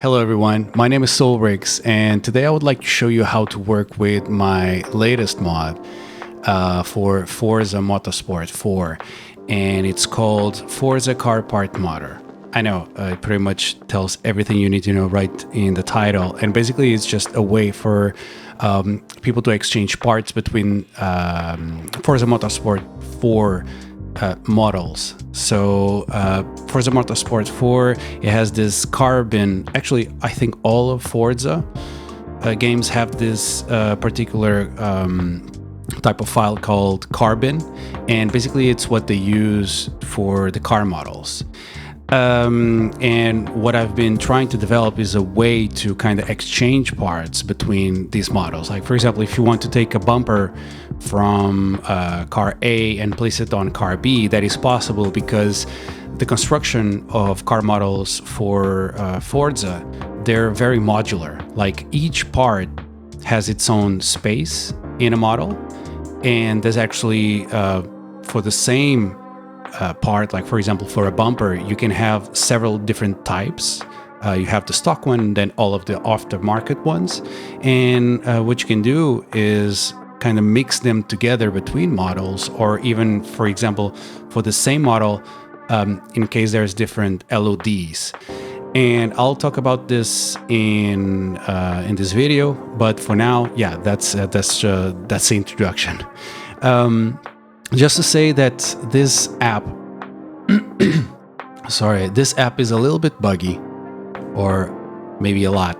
Hello everyone, my name is Solrix, and today I would like to show you how to work with my latest mod for Forza Motorsport 4, and it's called Forza Car Part Modder. I know, it pretty much tells everything you need to know right in the title, and basically it's just a way for people to exchange parts between Forza Motorsport 4 models. So Forza Motorsport 4, it has this carbon. Actually, I think all of Forza games have this particular type of file called carbon, and basically it's what they use for the car models. And what I've been trying to develop is a way to kind of exchange parts between these models. Like, for example, if you want to take a bumper from car A and place it on car B, that is possible because the construction of car models for Forza, they're very modular. Like, each part has its own space in a model, and there's actually for the same part, like for example for a bumper, you can have several different types. You have the stock one, then all of the aftermarket ones, and what you can do is kind of mix them together between models, or even, for example, for the same model, in case there's different LODs. And I'll talk about this in this video, but for now, yeah, that's the introduction. Just to say that this app, this app is a little bit buggy, or maybe a lot,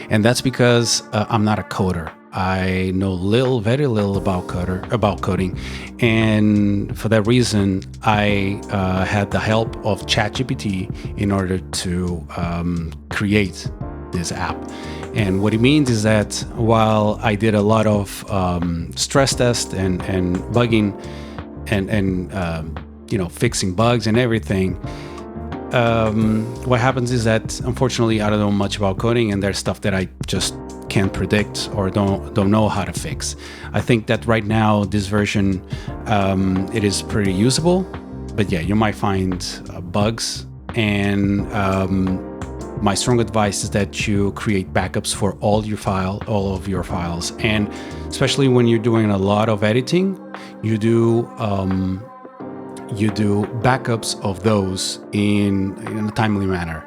and that's because I'm not a coder. I know very little about coding, and for that reason, I had the help of ChatGPT in order to create this app. And what it means is that while I did a lot of stress tests and bugging and fixing bugs and everything, what happens is that unfortunately I don't know much about coding, and there's stuff that I just can't predict or don't know how to fix. I think that right now this version it is pretty usable, but yeah, you might find bugs, and my strong advice is that you create backups for all of your files, and especially when you're doing a lot of editing, you do backups of those in a timely manner,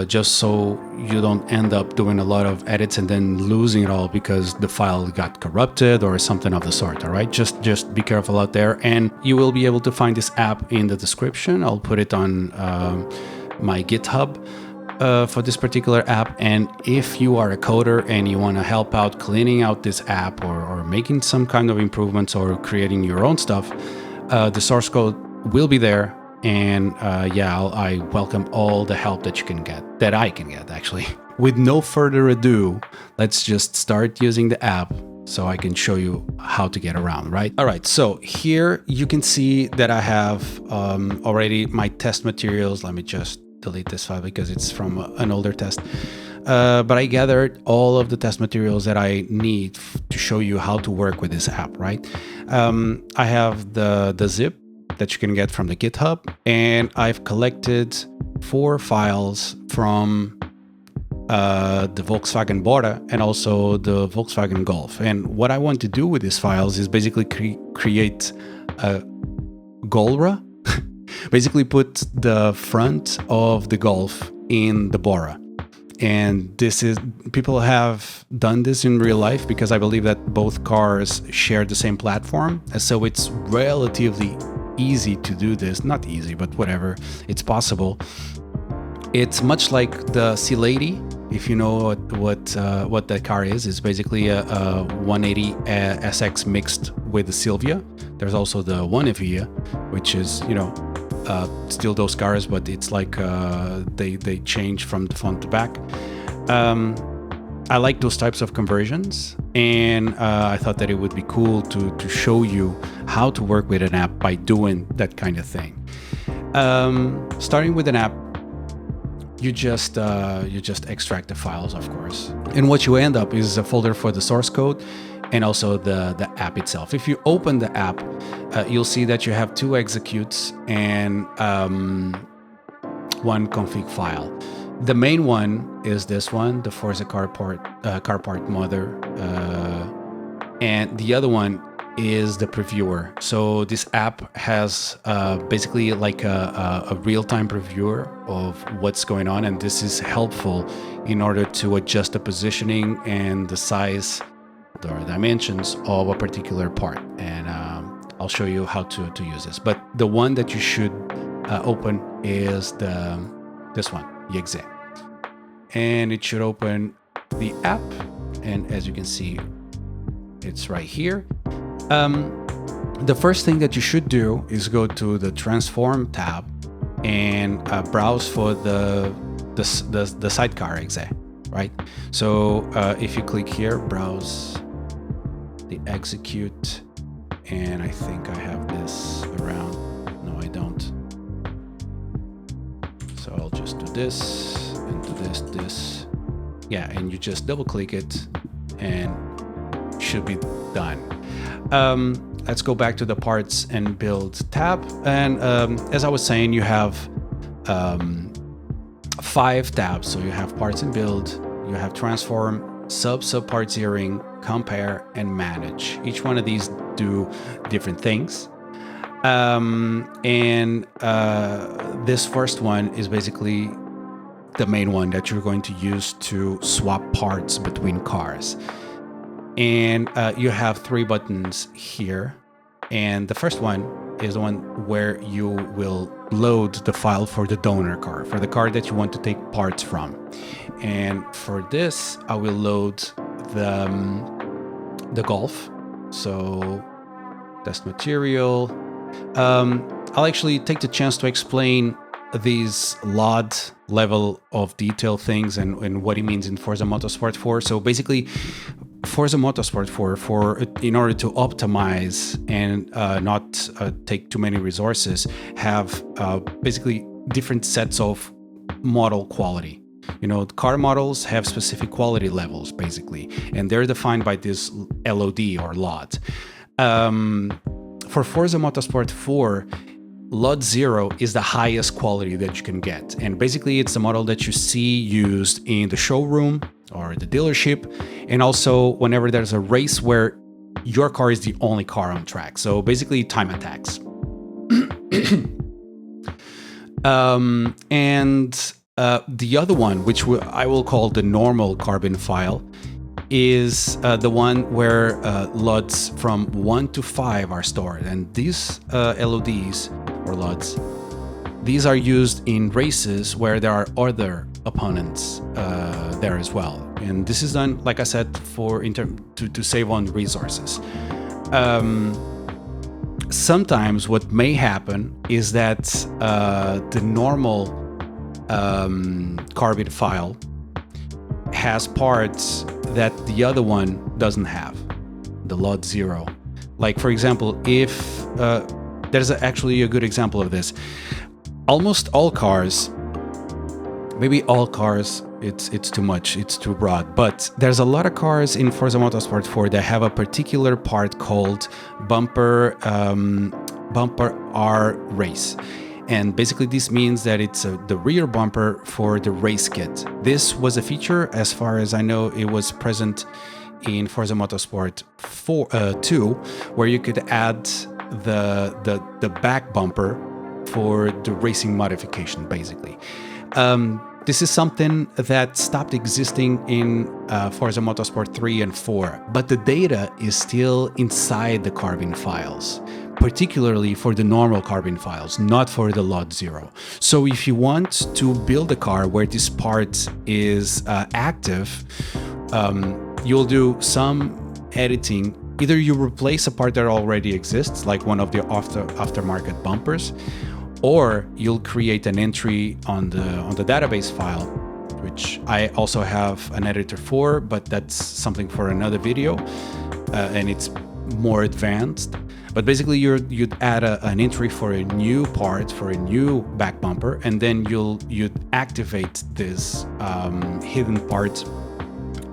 just so you don't end up doing a lot of edits and then losing it all because the file got corrupted or something of the sort. All right, just be careful out there, and you will be able to find this app in the description. I'll put it on my GitHub for this particular app. And if you are a coder and you want to help out cleaning out this app, or making some kind of improvements, or creating your own stuff, the source code will be there. And I welcome all the help that I can get actually. With no further ado, let's just start using the app so I can show you how to get around, right? All right, so here you can see that I have already my test materials. Let me just delete this file because it's from an older test. But I gathered all of the test materials that I need to show you how to work with this app, right? I have the zip that you can get from the GitHub, and I've collected 4 files from the Volkswagen Bora and also the Volkswagen Golf. And what I want to do with these files is basically create a Golra, basically put the front of the Golf in the Bora. And people have done this in real life, because I believe that both cars share the same platform, and so it's relatively easy to do this. Not easy, but whatever, it's possible. It's much like the C-Lady, if you know what that car is. It's basically a 180 SX mixed with the Silvia. There's also the 1Evia, which is still those cars, but it's like they change from the front to back. I like those types of conversions, and I thought that it would be cool to show you how to work with an app by doing that kind of thing. Starting with an app, you just extract the files, of course, and what you end up is a folder for the source code and also the app itself. If you open the app, you'll see that you have 2 executes and one config file. The main one is this one, the Forza Car Part Modder, and the other one is the previewer. So this app has basically like a real-time previewer of what's going on, and this is helpful in order to adjust the positioning and the size or dimensions of a particular part. And I'll show you how to use this. But the one that you should open is this one, Yexe. And it should open the app, and as you can see, it's right here. The first thing that you should do is go to the Transform tab and browse for the sidecar Yexe, right? So if you click here, browse the execute, and I think I have this around. No, I don't. So I'll just do this and do this. Yeah, and you just double click it and it should be done. Let's go back to the parts and build tab. And as I was saying, you have 5 tabs. So you have parts and build, you have transform, sub-part zeroing, compare, and manage. Each one of these do different things. This first one is basically the main one that you're going to use to swap parts between cars. And you have 3 buttons here. And the first one is the one where you will load the file for the donor car, for the car that you want to take parts from. And for this, I will load the Golf. So test material. I'll actually take the chance to explain these LOD level of detail things and what it means in Forza Motorsport 4. So basically, Forza Motorsport 4, in order to optimize and not take too many resources, have basically different sets of model quality. You know, car models have specific quality levels, basically, and they're defined by this LOD or LOD. For Forza Motorsport 4, LOD 0 is the highest quality that you can get. And basically, it's the model that you see used in the showroom or the dealership, and also whenever there's a race where your car is the only car on track. So basically, time attacks. The other one, which I will call the normal carbon file, is the one where LODs from 1 to 5 are stored. And these LODs or LODs, these are used in races where there are other opponents there as well. And this is done, like I said, to save on resources. Sometimes what may happen is that the normal carbon file has parts that the other one doesn't have, the LOD 0. Like, for example, if there's actually a good example of this. Almost all cars, maybe all cars, it's too much, it's too broad, but there's a lot of cars in Forza Motorsport 4 that have a particular part called bumper R race. And basically this means that it's the rear bumper for the race kit. This was a feature, as far as I know, it was present in Forza Motorsport 2, where you could add the back bumper for the racing modification, basically. This is something that stopped existing in Forza Motorsport 3 and 4, but the data is still inside the carbon files, particularly for the normal carbon files, not for the LOD 0. So if you want to build a car where this part is active, you'll do some editing. Either you replace a part that already exists, like one of the aftermarket bumpers, or you'll create an entry on the database file, which I also have an editor for, but that's something for another video, and it's more advanced. But basically, you'd add an entry for a new part, for a new back bumper, and then you'd activate this hidden part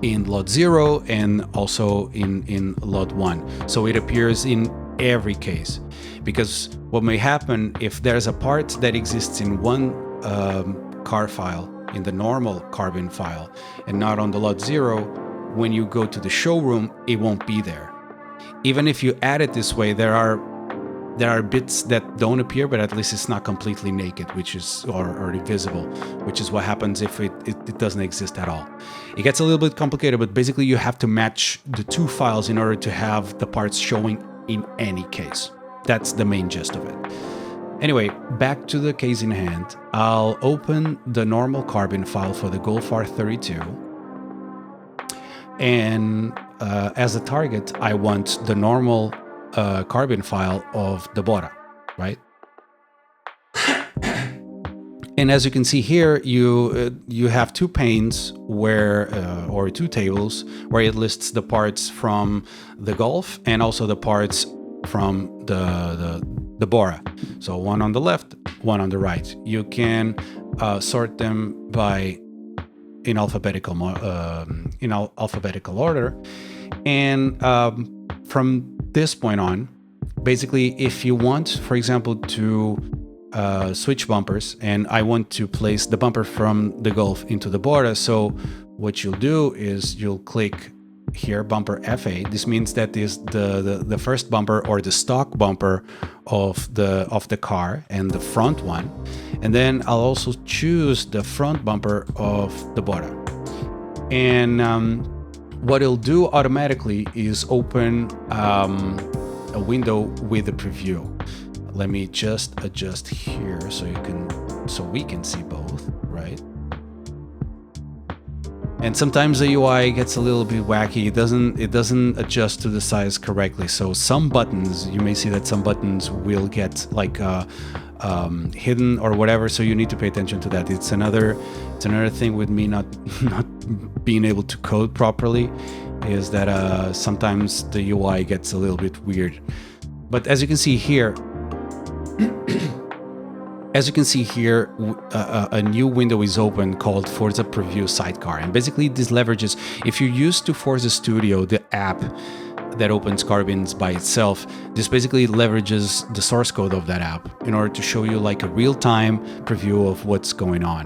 in LOD 0 and also in LOD 1. So it appears in every case. Because what may happen if there's a part that exists in one car file in the normal carbon file and not on the lot 0, when you go to the showroom, it won't be there. Even if you add it this way, there are bits that don't appear, but at least it's not completely naked, which is or invisible, which is what happens if it doesn't exist at all. It gets a little bit complicated, but basically you have to match the two files in order to have the parts showing in any case. That's the main gist of it. Anyway, back to the case in hand. I'll open the normal carbon file for the Golf R32, and as a target, I want the normal carbon file of the Bora, right? And as you can see here, you have two panes where, or two tables where it lists the parts from the Golf and also the parts from the Bora. So one on the left, one on the right. You can sort them by in alphabetical order, and from this point on, basically, if you want, for example, to switch bumpers, and I want to place the bumper from the Golf into the Bora, so what you'll do is you'll click here, bumper FA. This means that is the first bumper or the stock bumper of the car and the front one, and then I'll also choose the front bumper of the Bora. And what it'll do automatically is open a window with a preview. Let me just adjust here so we can see both, right? And sometimes the UI gets a little bit wacky. It doesn't adjust to the size correctly. So some buttons, you may see that some buttons will get like hidden or whatever. So you need to pay attention to that. It's another thing with me not being able to code properly, is that sometimes the UI gets a little bit weird. But as you can see here, a new window is open called Forza Preview Sidecar. And basically this leverages, if you're used to Forza Studio, the app that opens carbons by itself, this basically leverages the source code of that app in order to show you like a real-time preview of what's going on.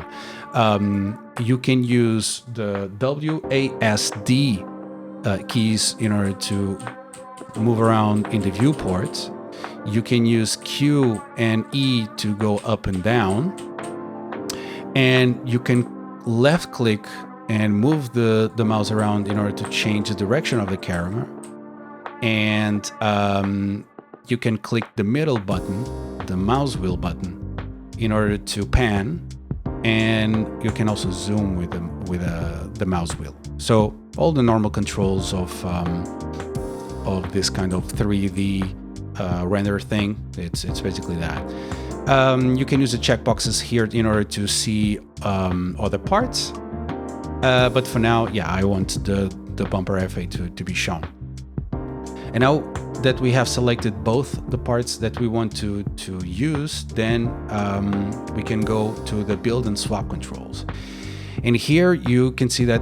You can use the WASD keys in order to move around in the viewport. You can use Q and E to go up and down, and you can left click and move the mouse around in order to change the direction of the camera, and you can click the middle button, the mouse wheel button, in order to pan, and you can also zoom with the mouse wheel. So all the normal controls of this kind of 3D render thing, it's basically that. You can use the checkboxes here in order to see other parts, but for now, yeah, I want the bumper FA to be shown. And now that we have selected both the parts that we want to use, then we can go to the build and swap controls. And here you can see that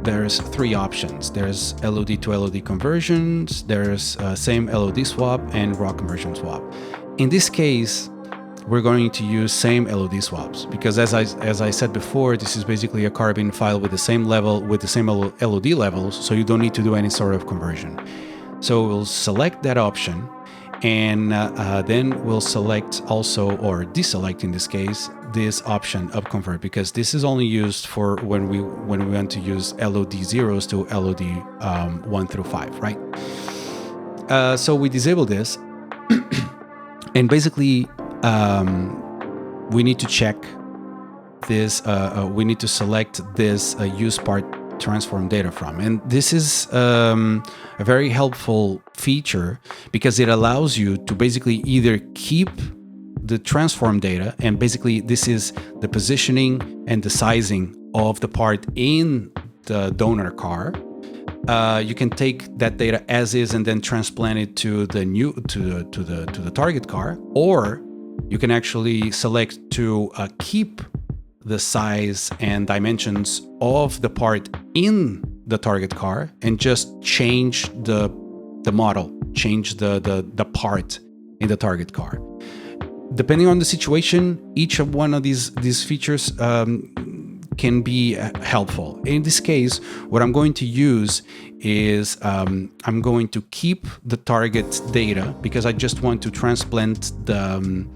there's three options. There's LOD to LOD conversions, there's same LOD swap, and raw conversion swap. In this case, we're going to use same LOD swaps, because as I said before, this is basically a carbon file with the same level, with the same LOD levels, so you don't need to do any sort of conversion. So we'll select that option, and then we'll select also, or deselect in this case, this option upconvert, because this is only used for when we want to use LOD zeros to LOD 1 through 5, right? So we disable this, and basically we need to check this. We need to select this use part transform data from, and this is a very helpful feature because it allows you to basically either keep the transform data, and basically this is the positioning and the sizing of the part in the donor car. You can take that data as is and then transplant it to the new to the target car, or you can actually select to keep the size and dimensions of the part in the target car and just change the model, change the part in the target car. Depending on the situation, each of one of these features can be helpful. In this case, what I'm going to use is I'm going to keep the target data because I just want to transplant the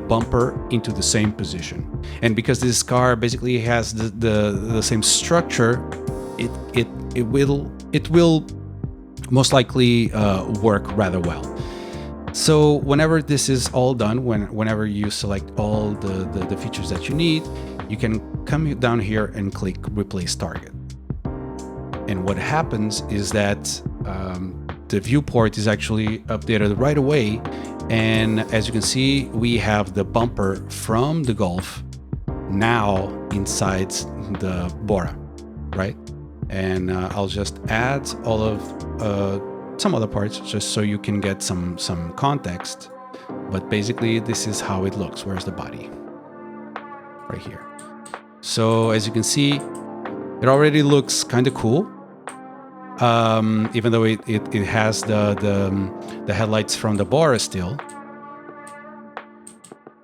bumper into the same position. And because this car basically has the same structure, it will most likely work rather well. So whenever this is all done, whenever you select all the features that you need, you can come down here and click Replace Target. And what happens is that the viewport is actually updated right away. And as you can see, we have the bumper from the Golf now inside the Bora, right? And I'll just add all of some other parts just so you can get some context. But basically, this is how it looks. Where's the body? Right here. So as you can see, it already looks kind of cool. Even though it has the headlights from the Bora still.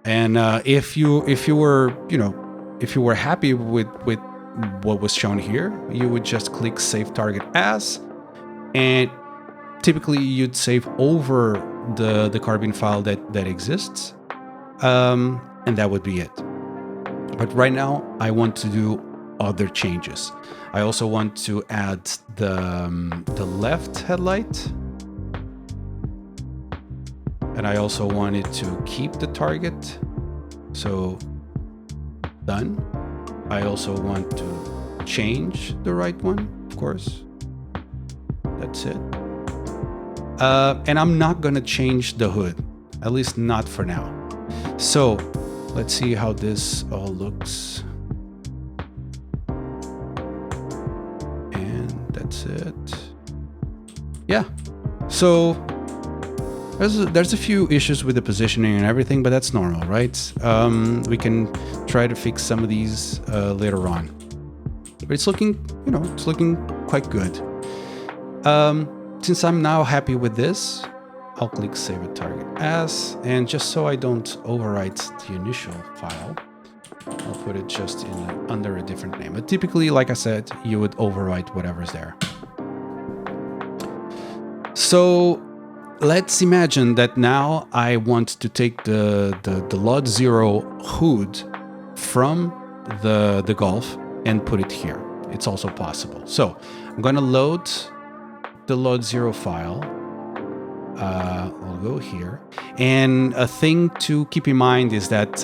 And if you were happy with what was shown here, you would just click Save Target As, and typically you'd save over the carbon file that exists, and that would be it. But right now I want to do other changes. I also want to add the left headlight, and I also wanted to keep the target. So done. I also want to change the right one, of course. That's it. And I'm not gonna change the hood, at least not for now. So let's see how this all looks. And that's it. Yeah. So there's a few issues with the positioning and everything, but that's normal, right? We can try to fix some of these later on. But it's looking, it's looking quite good. Since I'm now happy with this, I'll click Save a Target As, and just so I don't overwrite the initial file, I'll put it just under a different name. But typically, like I said, you would overwrite whatever's there. So let's imagine that now I want to take the Lot Zero hood from the Golf and put it here. It's also possible. So I'm going to load the Lot Zero file. I'll go here. And a thing to keep in mind is that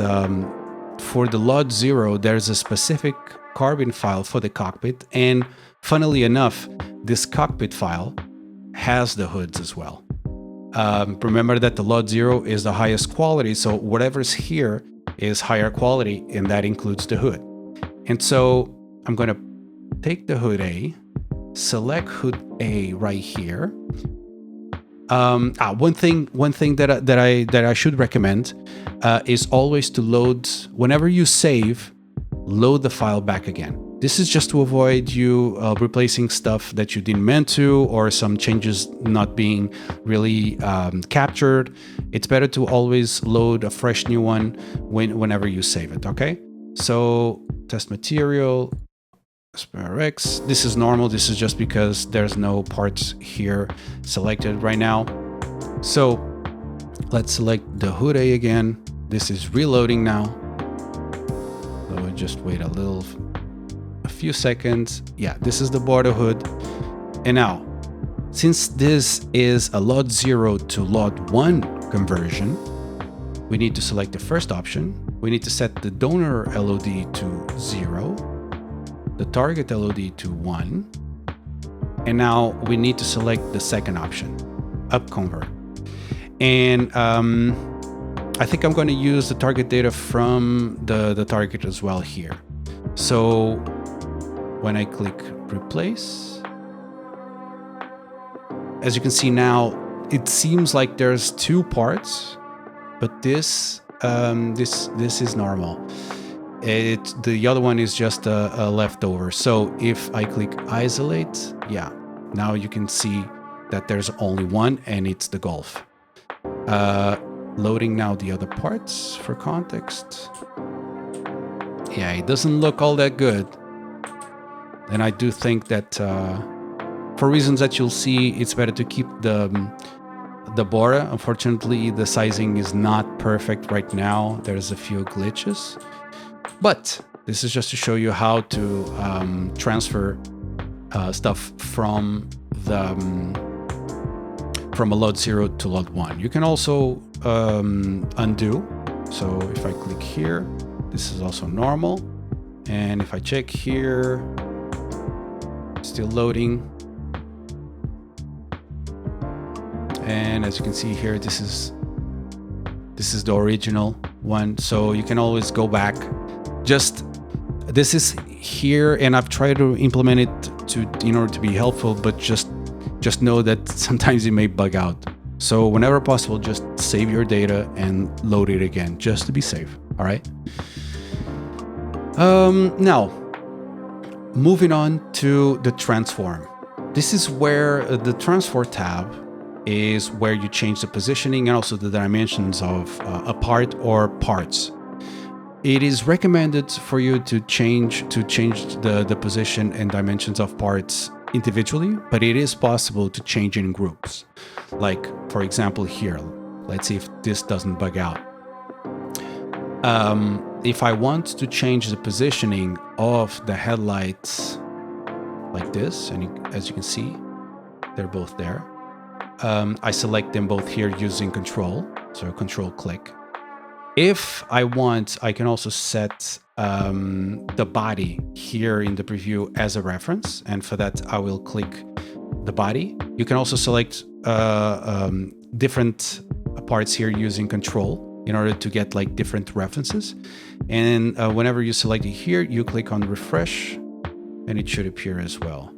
for the Lot Zero, there's a specific carbon file for the cockpit. And funnily enough, this cockpit file has the hoods as well. Remember that the Lot Zero is the highest quality, so whatever's here is higher quality, and that includes the hood. And so I'm going to take the hood A, select hood A right here. One thing that I should recommend is always to load, whenever you save, load the file back again. This is just to avoid you replacing stuff that you didn't meant to, or some changes not being really captured. It's better to always load a fresh new one whenever you save it, okay? So test material, SPRX. This is normal. This is just because there's no parts here selected right now. So let's select the hood A again. This is reloading now. So just wait a few seconds. Yeah, this is the border hood. And now, since this is a Lot 0 to Lot 1 conversion, we need to select the first option. We need to set the donor LOD to 0, the target LOD to 1, and now we need to select the second option, upconvert. And I think I'm going to use the target data from the target as well here. So when I click replace, as you can see now, it seems like there's two parts, but this is normal. The other one is just a leftover. So if I click isolate, yeah, now you can see that there's only one, and it's the Golf. Loading now the other parts for context. yeah, it doesn't look all that good. And I do think that for reasons that you'll see, it's better to keep the Bora. Unfortunately, the sizing is not perfect right now. There's a few glitches. But this is just to show you how to transfer stuff from the from a load 0 to load 1. You can also undo. So if I click here, this is also normal. And if I check here, still loading. And as you can see here, this is the original one. So you can always go back. Just this is here, and I've tried to implement it in order to be helpful, but just know that sometimes it may bug out. So whenever possible, just save your data and load it again, just to be safe. All right. Now, moving on to the transform. This is where the transform tab is where you change the positioning and also the dimensions of a part or parts. It is recommended for you to change the position and dimensions of parts individually, but it is possible to change in groups. Like, for example, here, let's see if this doesn't bug out. If I want to change the positioning of the headlights like this, and as you can see, they're both there. I select them both here using control, so control click. If I want, I can also set the body here in the preview as a reference, and for that I will click the body. You can also select different parts here using control in order to get like different references. And whenever you select it here, you click on refresh and it should appear as well.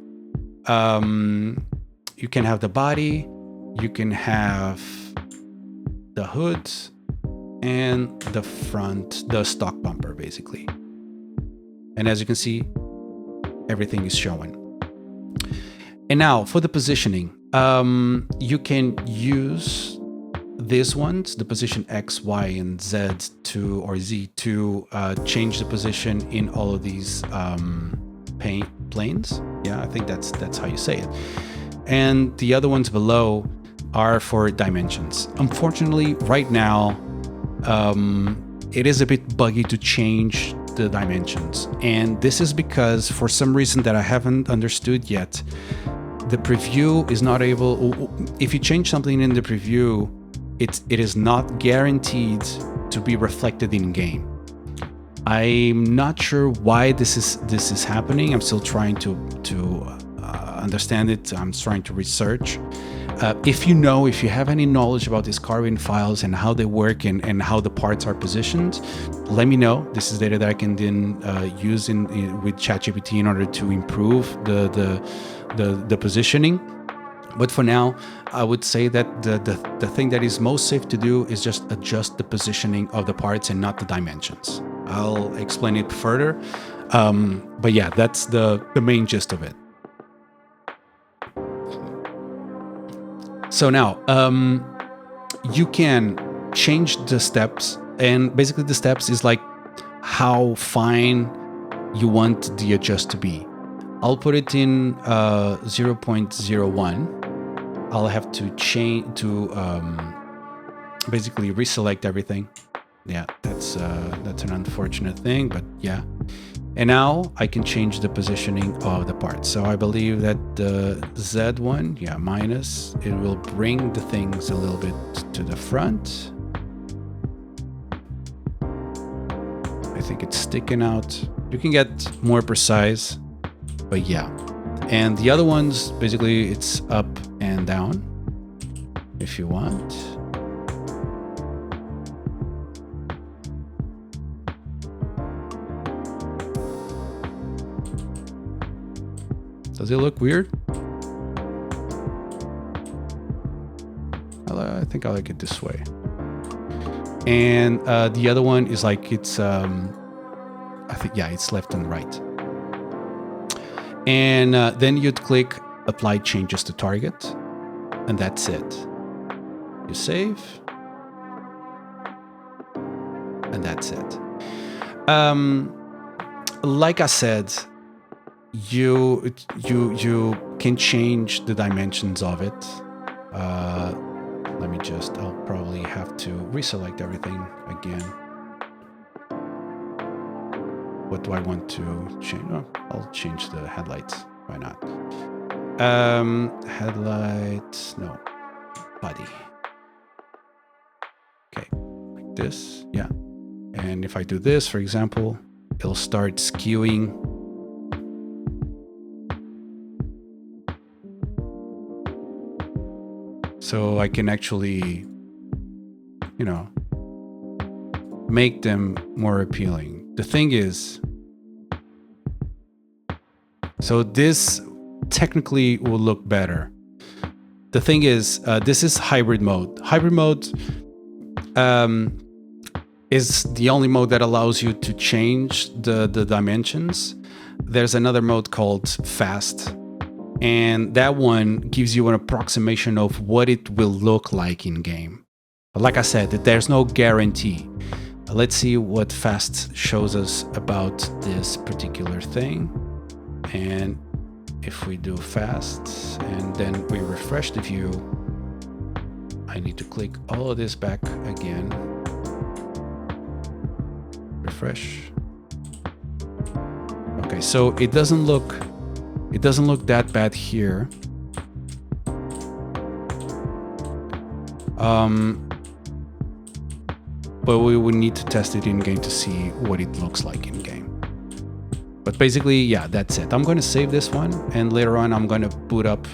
You can have the body, you can have the hood, and the front, the stock bumper, basically. And as you can see, everything is showing. And now for the positioning, you can use these ones, the position X, Y, and Z or Z to change the position in all of these planes. Yeah, I think that's how you say it. And the other ones below are for dimensions. Unfortunately, right now, it is a bit buggy to change the dimensions. And this is because for some reason that I haven't understood yet, the preview is not able, if you change something in the preview, it is not guaranteed to be reflected in game. I'm not sure why this is happening. I'm still trying to understand it. I'm trying to research. If you have any knowledge about these carbon files and how they work and how the parts are positioned, let me know. This is data that I can then use with ChatGPT in order to improve the positioning. But for now, I would say that the thing that is most safe to do is just adjust the positioning of the parts and not the dimensions. I'll explain it further. But yeah, that's the main gist of it. So now, you can change the steps, and basically the steps is like how fine you want the adjust to be. I'll put it in 0.01. I'll have to change to basically reselect everything. Yeah, that's an unfortunate thing, but yeah. And now I can change the positioning of the parts. So I believe that the Z one, yeah, minus, it will bring the things a little bit to the front. I think it's sticking out. You can get more precise, but yeah. And the other ones, basically it's up and down if you want. Does it look weird? I think I like it this way. And the other one is like it's, I think, yeah, it's left and right. And then you'd click Apply Changes to Target, and that's it. You save, and that's it. like I said, you can change the dimensions of it. Let me just, I'll probably have to reselect everything again. What do I want to change? Oh, I'll change the headlights. Why not? Headlights, no, body. Okay, like this, yeah. And if I do this, for example, it'll start skewing. So I can actually, you know, make them more appealing. The thing is, so this technically will look better. The thing is, this is hybrid mode. Hybrid mode is the only mode that allows you to change the dimensions. There's another mode called fast, and that one gives you an approximation of what it will look like in game. Like I said, there's no guarantee. Let's see what fast shows us about this particular thing. And if we do fast and then we refresh the view, I need to click all of this back again. Refresh. Okay, so it doesn't look that bad here. But we would need to test it in game to see what it looks like in game. But basically, yeah, that's it. I'm going to save this one, and later on I'm going to boot up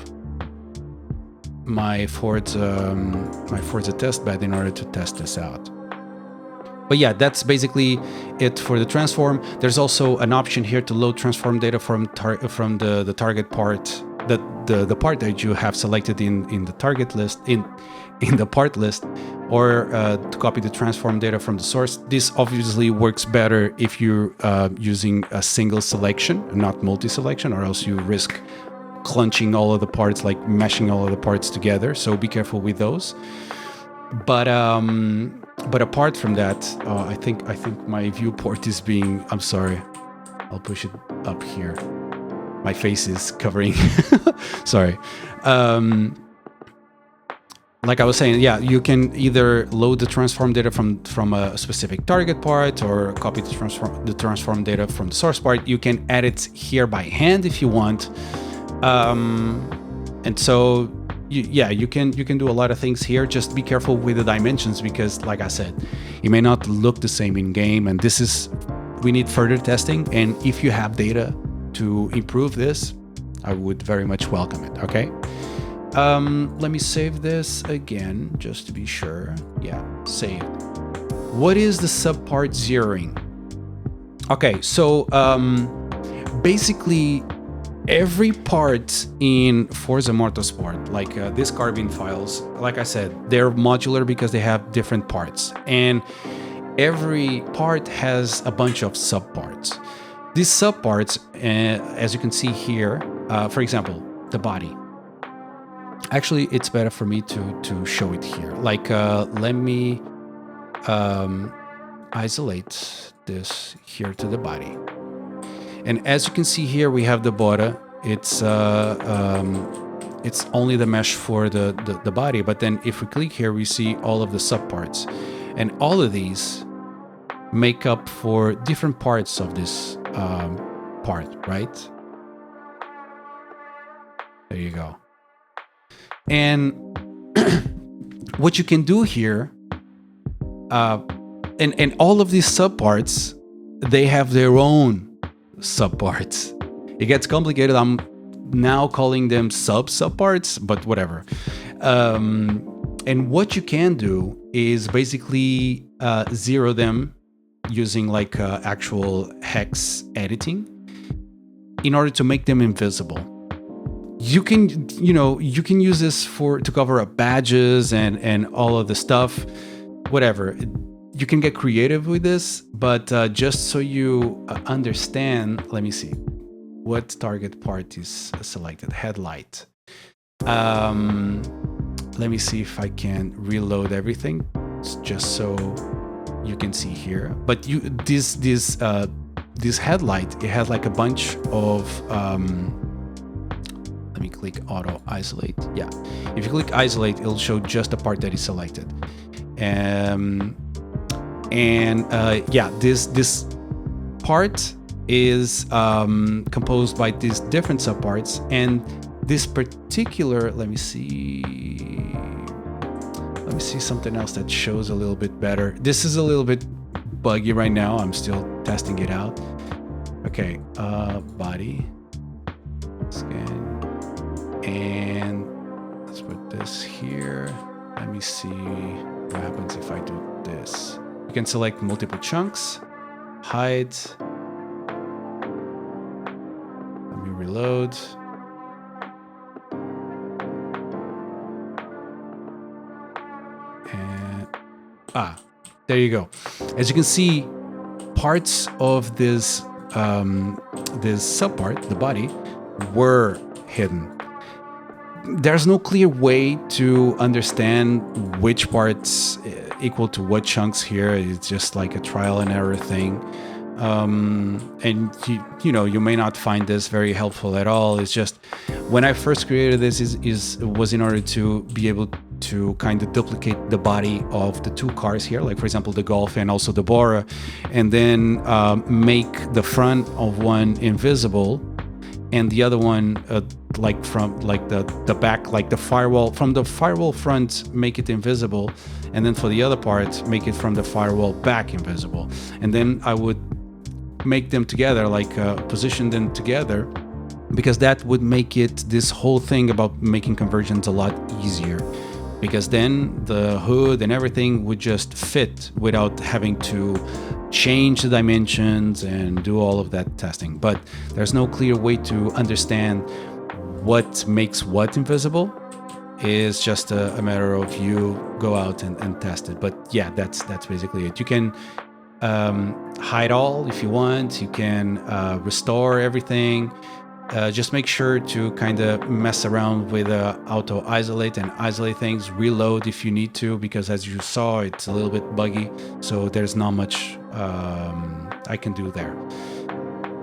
my Forza testbed in order to test this out. But yeah, that's basically it for the transform. There's also an option here to load transform data from the target part, the part that you have selected in the target list, in the part list, or to copy the transform data from the source. This obviously works better if you're using a single selection, not multi-selection, or else you risk clunching all of the parts, like meshing all of the parts together. So be careful with those. But apart from that, I think my viewport is being, I'm sorry, I'll push it up here. My face is covering. Sorry. Like I was saying, yeah, you can either load the transform data from a specific target part, or copy the transform data from the source part. You can add it here by hand if you want. And so you can do a lot of things here. Just be careful with the dimensions, because like I said, it may not look the same in game, and we need further testing. And if you have data to improve this, I would very much welcome it. Okay. Let me save this again just to be sure. Yeah, save. What is the subpart zeroing? Okay, so basically every part in Forza Motorsport, like these carbine files, like I said, they're modular because they have different parts, and every part has a bunch of subparts. These subparts, as you can see here, for example, the body. Actually, it's better for me to show it here. Like, let me isolate this here to the body. And as you can see here, we have the body. It's only the mesh for the body. But then if we click here, we see all of the subparts. And all of these make up for different parts of this part, right? There you go. And what you can do here, and all of these subparts, they have their own subparts. It gets complicated. I'm now calling them subparts, but whatever. And what you can do is basically zero them using like actual hex editing in order to make them invisible. You can use this to cover up badges and all of the stuff, whatever. You can get creative with this, but just so you understand, let me see what target part is selected. Headlight. Let me see if I can reload everything, just so you can see here. But these this headlight, it has like a bunch of let me click auto isolate. Yeah, if you click isolate, it'll show just the part that is selected. Yeah, this part is composed by these different subparts, and this particular, let me see something else that shows a little bit better. This is a little bit buggy right now. I'm still testing it out. Okay, body scan, and let's put this here. Let me see what happens if I do this. You can select multiple chunks, hide. Let me reload. And there you go. As you can see, parts of this subpart, the body, were hidden. There's no clear way to understand which parts equal to what chunks here. It's just like a trial and error thing. And you may not find this very helpful at all. It's just when I first created this was in order to be able to kind of duplicate the body of the two cars here, like for example the Golf and also the Bora, and then make the front of one invisible and the other one like from like the back, like the firewall, from the firewall front make it invisible, and then for the other part make it from the firewall back invisible, and then I would make them together, like position them together, because that would make it, this whole thing about making conversions a lot easier, because then the hood and everything would just fit without having to change the dimensions and do all of that testing. But there's no clear way to understand what makes what invisible. It's just a matter of you go out and test it. But yeah, that's basically it. You can hide all if you want. You can restore everything. Just make sure to kind of mess around with auto isolate and isolate things. Reload if you need to, because as you saw, it's a little bit buggy, so there's not much I can do there.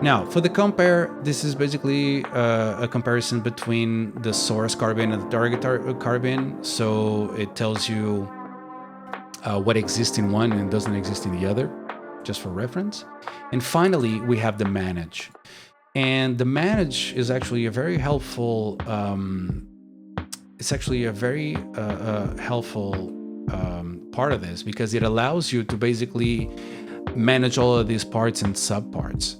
Now for the compare, this is basically a comparison between the source carbon and the target carbon. So it tells you what exists in one and doesn't exist in the other, just for reference. And finally, we have the manage. And the manage is actually a very helpful, helpful part of this, because it allows you to basically manage all of these parts and subparts.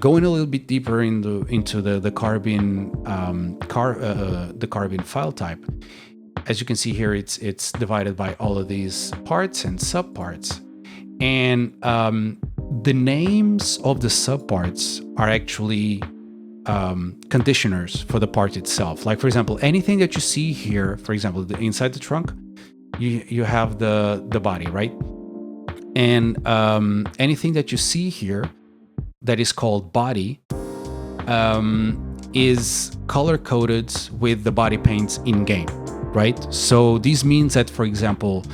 Going a little bit deeper into the carbon the carbon file type, as you can see here, it's divided by all of these parts and subparts, and the names of the subparts are actually conditioners for the part itself. Like for example, anything that you see here, for example, inside the trunk, you have the body, right? And anything that you see here that is called body is color coded with the body paints in game, right? So this means that, for example,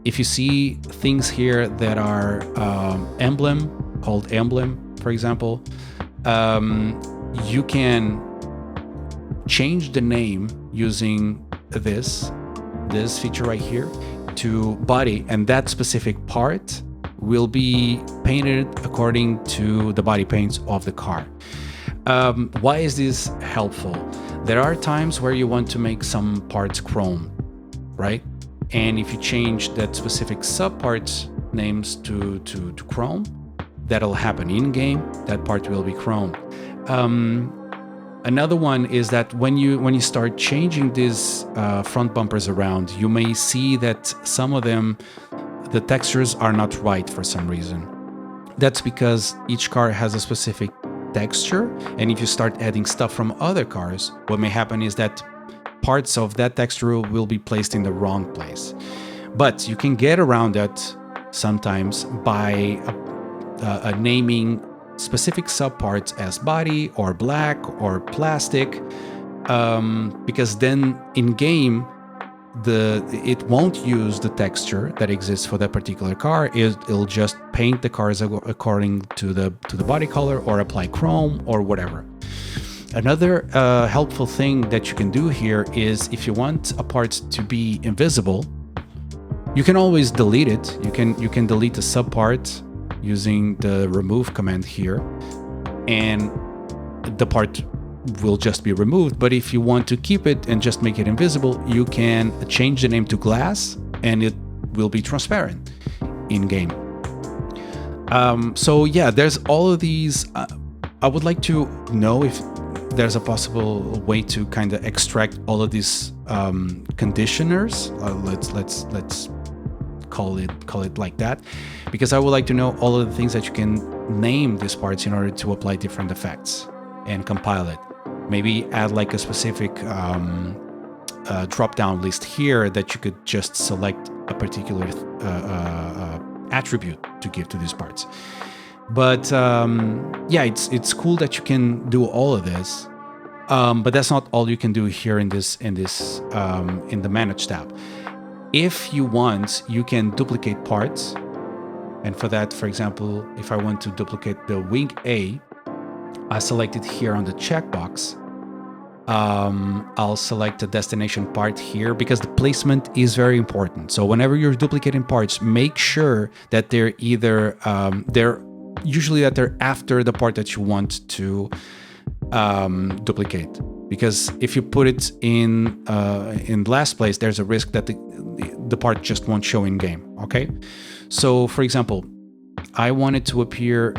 if you see things here that are called emblem, for example, you can change the name using this feature right here to body, and that specific part will be painted according to the body paints of the car. Why is this helpful? There are times where you want to make some parts chrome, right? And if you change that specific subparts names to chrome, that'll happen in game. That part will be chrome. Another one is that when you start changing these front bumpers around, you may see that some of them, the textures are not right for some reason. That's because each car has a specific texture, and if you start adding stuff from other cars, what may happen is that parts of that texture will be placed in the wrong place. But you can get around that sometimes by naming specific subparts as body or black or plastic, because then in game it won't use the texture that exists for that particular car. It'll just paint the cars according to the body color, or apply chrome or whatever. Another helpful thing that you can do here is, if you want a part to be invisible, you can always delete it. You can delete the subpart using the remove command here, and the part will just be removed. But if you want to keep it and just make it invisible, you can change the name to glass, and it will be transparent in game. So yeah, there's all of these. I would like to know if there's a possible way to kind of extract all of these conditioners. Let's call it like that, because I would like to know all of the things that you can name these parts in order to apply different effects and compile it. Maybe add like a specific drop-down list here that you could just select a particular attribute to give to these parts. But yeah, it's cool that you can do all of this, but that's not all you can do here in the Manage tab. If you want, you can duplicate parts, and for that, for example, if I want to duplicate the wing A, I select it here on the checkbox. I'll select the destination part here, because the placement is very important. So whenever you're duplicating parts, make sure that they're either usually they're after the part that you want to duplicate, because if you put it in last place, there's a risk that the part just won't show in game. Okay, so for example, I want it to appear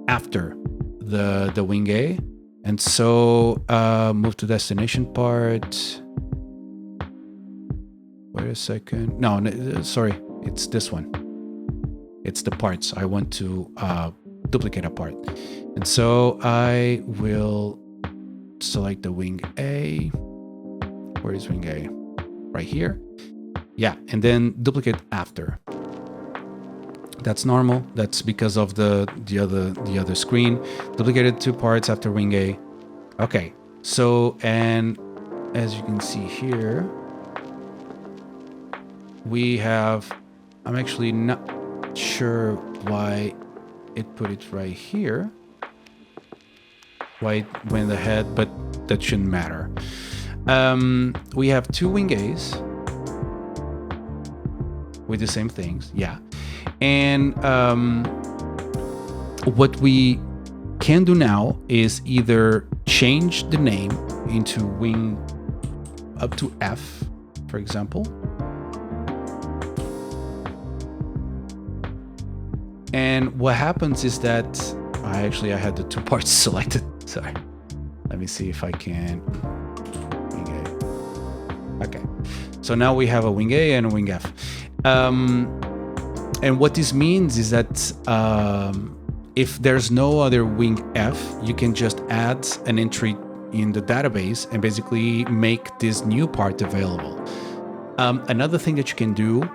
after the wing A, and so move to destination part. Wait a second. No, sorry, it's this one. It's the parts. I want to duplicate a part, and so I will select the wing A. Where is wing A? Right here. Yeah, and then duplicate after. That's normal. That's because of the other screen. Duplicated 2 parts after wing A. Okay. So, and as you can see here, we have. I'm actually not sure why it put it right here. Why it went ahead, but that shouldn't matter. We have 2 wing A's with the same things, yeah. And what we can do now is either change the name into wing up to F, for example. And what happens is that I had the 2 parts selected. Sorry. Let me see if I can. Wing A. Okay. So now we have a wing A and a wing F. And what this means is that if there's no other wing F, you can just add an entry in the database and basically make this new part available. Another thing that you can do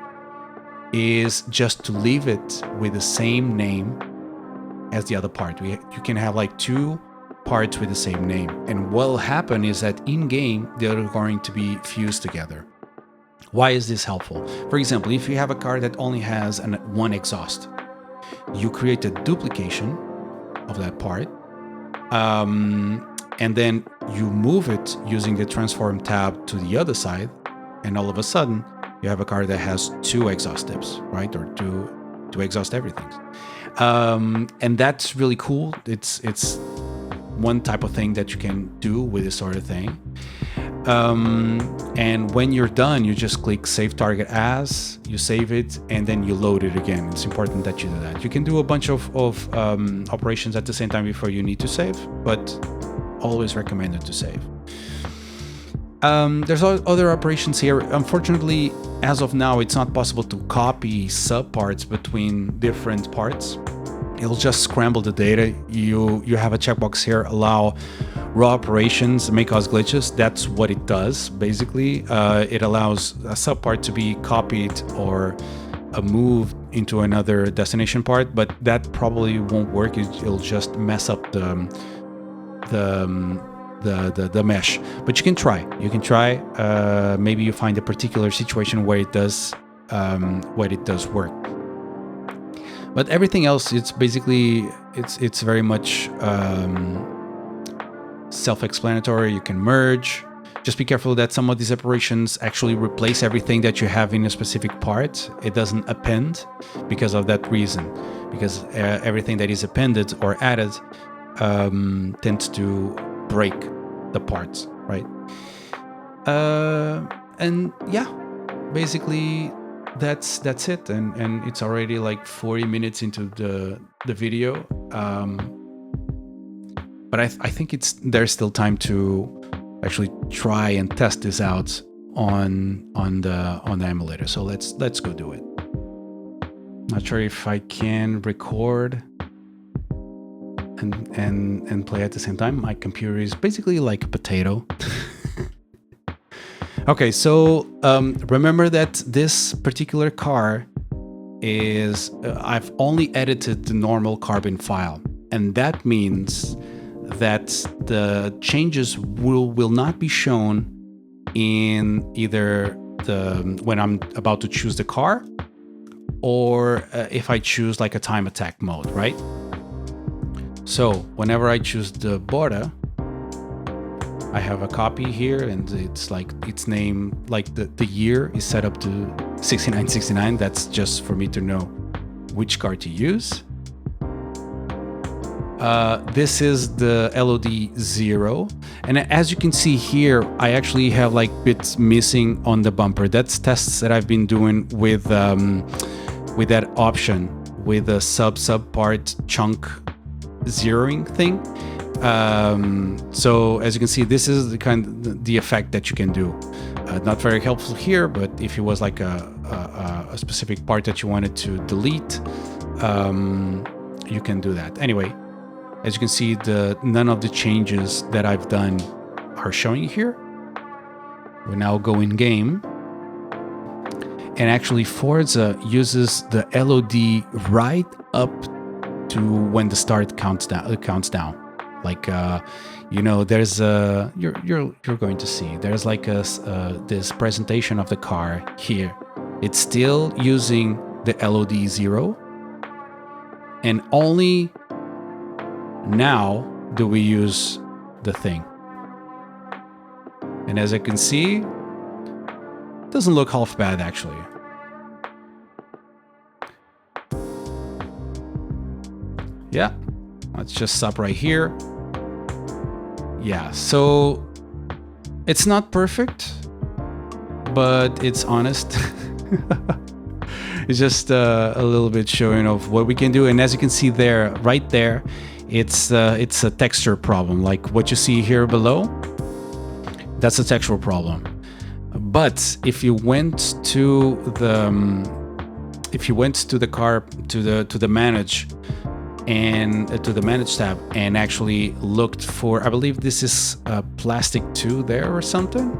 is just to leave it with the same name as the other part. You can have like 2 parts with the same name, and what will happen is that in game they're going to be fused together. Why is this helpful? For example, if you have a car that only has one exhaust, you create a duplication of that part, and then you move it using the transform tab to the other side, and all of a sudden you have a car that has 2 exhaust tips, right? Or two exhaust everything. And that's really cool. It's one type of thing that you can do with this sort of thing. And when you're done, you just click Save Target As, you save it, and then you load it again. It's important that you do that. You can do a bunch of operations at the same time before you need to save, but always recommended to save. There's other operations here. Unfortunately, as of now, it's not possible to copy subparts between different parts. It'll just scramble the data. You have a checkbox here, allow raw operations, may cause glitches. That's what it does, basically. It allows a subpart to be copied or moved into another destination part, but that probably won't work. It'll just mess up the the mesh. But you can try. Maybe you find a particular situation where it does work. But everything else, it's basically it's very much self-explanatory. You can merge. Just be careful that some of these operations actually replace everything that you have in a specific part. It doesn't append because of that reason, because everything that is appended or added tends to break the parts, right? And yeah, basically that's it. And it's already like 40 minutes into the video. But I think there's still time to actually try and test this out on the emulator. So let's go do it. Not sure if I can record and play at the same time. My computer is basically like a potato. Okay, so remember that this particular car is I've only edited the normal carbon file, and that means that the changes will not be shown in either when I'm about to choose the car, or if I choose like a time attack mode, right? So whenever I choose the border, I have a copy here, and it's like its name, like the year is set up to 6969. That's just for me to know which car to use. This is the LOD 0, and as you can see here, I actually have like bits missing on the bumper. That's tests that I've been doing with that option, with the sub part chunk zeroing thing. So as you can see, this is the effect that you can do. Not very helpful here, but if it was like a specific part that you wanted to delete, you can do that. Anyway, as you can see, none of the changes that I've done are showing here. We now go in game, and actually Forza uses the LOD right up to when the start counts down. Like there's you're going to see there's like this presentation of the car here. It's still using the LOD 0, and only now do we use the thing. And as I can see, it doesn't look half bad actually. Yeah, let's just stop right here. Yeah, so it's not perfect, but it's honest. It's just a little bit showing of what we can do. And as you can see there, right there, it's a texture problem. Like what you see here below, that's a textural problem. But if you went to the car, to the manage, and to the manage tab, and actually looked for, I believe this is plastic 2 there or something.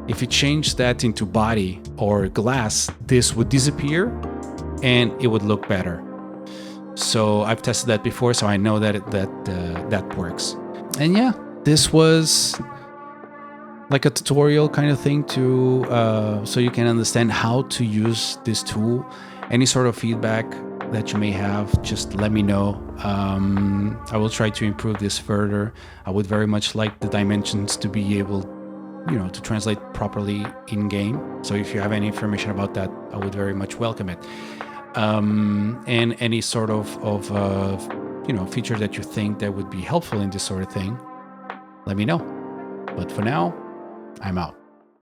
If you change that into body or glass, this would disappear and it would look better. So I've tested that before, so I know that that works. And yeah, this was like a tutorial kind of thing to so you can understand how to use this tool. Any sort of feedback that you may have, just let me know. I will try to improve this further. I would very much like the dimensions to be able, to translate properly in game. So if you have any information about that, I would very much welcome it. And any sort of feature that you think that would be helpful in this sort of thing, let me know. But for now, I'm out.